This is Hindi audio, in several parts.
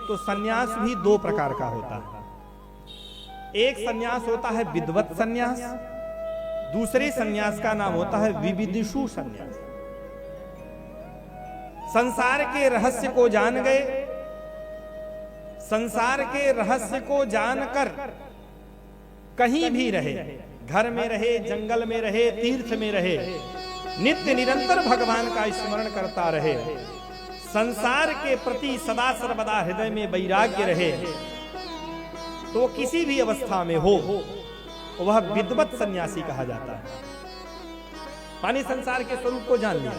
तो सन्यास भी दो प्रकार का होता है। एक सन्यास होता है विद्वत सन्यास, दूसरे सन्यास का नाम होता है विविदिषु सन्यास। संसार के रहस्य को जान गए, संसार के रहस्य को जानकर कहीं भी रहे, घर में रहे, जंगल में रहे, तीर्थ में रहे, नित्य निरंतर भगवान का स्मरण करता रहे, संसार के प्रति सदा सर्वदा हृदय में वैराग्य रहे, तो किसी भी अवस्था में हो वह विद्वत सन्यासी कहा जाता है। माने संसार के स्वरूप को जान लिया।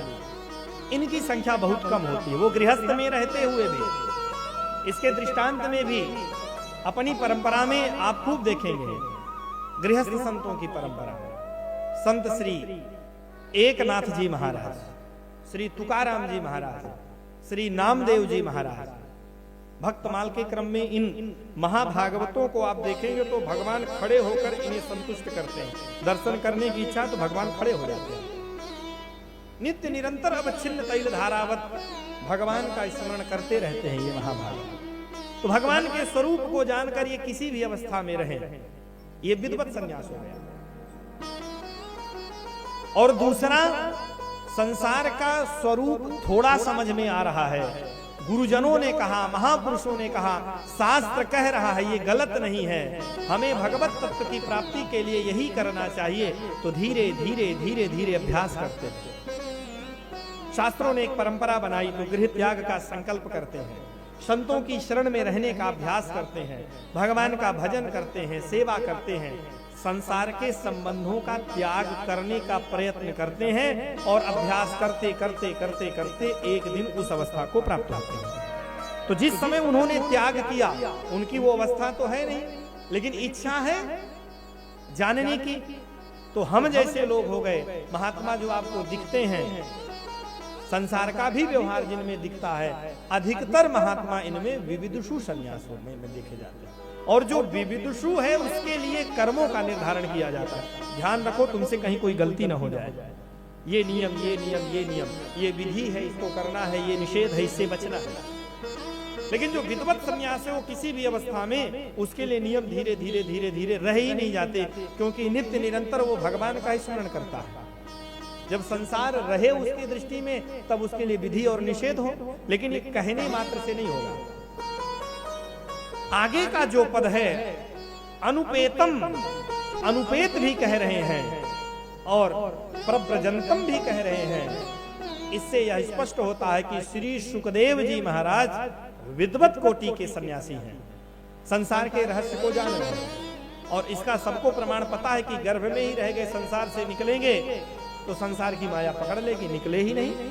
इनकी संख्या बहुत कम होती है, वो गृहस्थ में रहते हुए भी। इसके दृष्टांत में भी अपनी परंपरा में आप खूब देखेंगे, गृहस्थ संतों की परंपरा। संत श्री एकनाथ जी महाराज, श्री तुकाराम जी महाराज, श्री नामदेव जी महाराज, भक्तमाल के क्रम में इन महाभागवतों को आप देखेंगे तो भगवान खड़े होकर इन्हें संतुष्ट करते हैं। दर्शन करने की इच्छा तो भगवान खड़े हो जाते हैं। नित्य निरंतर अवच्छिन्न तैल धारावत भगवान का स्मरण करते रहते हैं ये महाभागवत। तो भगवान के स्वरूप को जानकर ये किसी भी अवस्था में रहे, ये विद्वत संन्यास हो गया। और दूसरा, संसार का स्वरूप थोड़ा समझ में आ रहा है, गुरुजनों ने कहा, महापुरुषों ने कहा, शास्त्र कह रहा है, ये गलत नहीं है, हमें भगवत तत्व की प्राप्ति के लिए यही करना चाहिए, तो धीरे धीरे धीरे धीरे अभ्यास करते हैं। शास्त्रों ने एक परंपरा बनाई तो गृह त्याग का संकल्प करते हैं, संतों की शरण में रहने का अभ्यास करते हैं, भगवान का भजन करते हैं, सेवा करते हैं, संसार के संबंधों का त्याग करने का प्रयत्न करते हैं और अभ्यास करते करते करते करते एक दिन उस अवस्था को प्राप्त होते हैं। तो जिस समय उन्होंने त्याग किया, उनकी वो अवस्था तो है नहीं, लेकिन इच्छा है जानने की। तो हम जैसे लोग हो गए, महात्मा जो आपको दिखते हैं, संसार का भी व्यवहार जिनमें दिखता है, अधिकतर महात्मा इनमें विविदिषु सन्यासों में देखे जाते हैं। और जो विविदिषु है उसके लिए कर्मों का निर्धारण किया जाता है। ध्यान रखो तुमसे कहीं कोई गलती ना हो जाए, ये नियम, ये नियम, ये नियम, ये विधि है, इसको करना है, ये निषेध है, इससे बचना है। लेकिन जो विद्वत सन्यास है वो किसी भी अवस्था में उसके लिए नियम धीरे धीरे धीरे धीरे रह ही नहीं जाते, क्योंकि नित्य निरंतर वो भगवान का स्मरण करता है। जब संसार रहे उसकी दृष्टि में, तब उसके लिए विधि और निषेध हो, लेकिन ये कहने मात्र से नहीं होगा। आगे का जो पद है अनुपेतम, अनुपेत भी कह रहे हैं और प्रव्रजंतम भी कह रहे हैं। इससे यह स्पष्ट होता है कि श्री सुखदेव जी महाराज विद्वत कोटि के सन्यासी हैं, संसार के रहस्य को जान रहे हैं। और इसका सबको प्रमाण पता है कि गर्भ में ही रह गए, संसार से निकलेंगे तो संसार की माया पकड़ लेगी, निकले ही नहीं।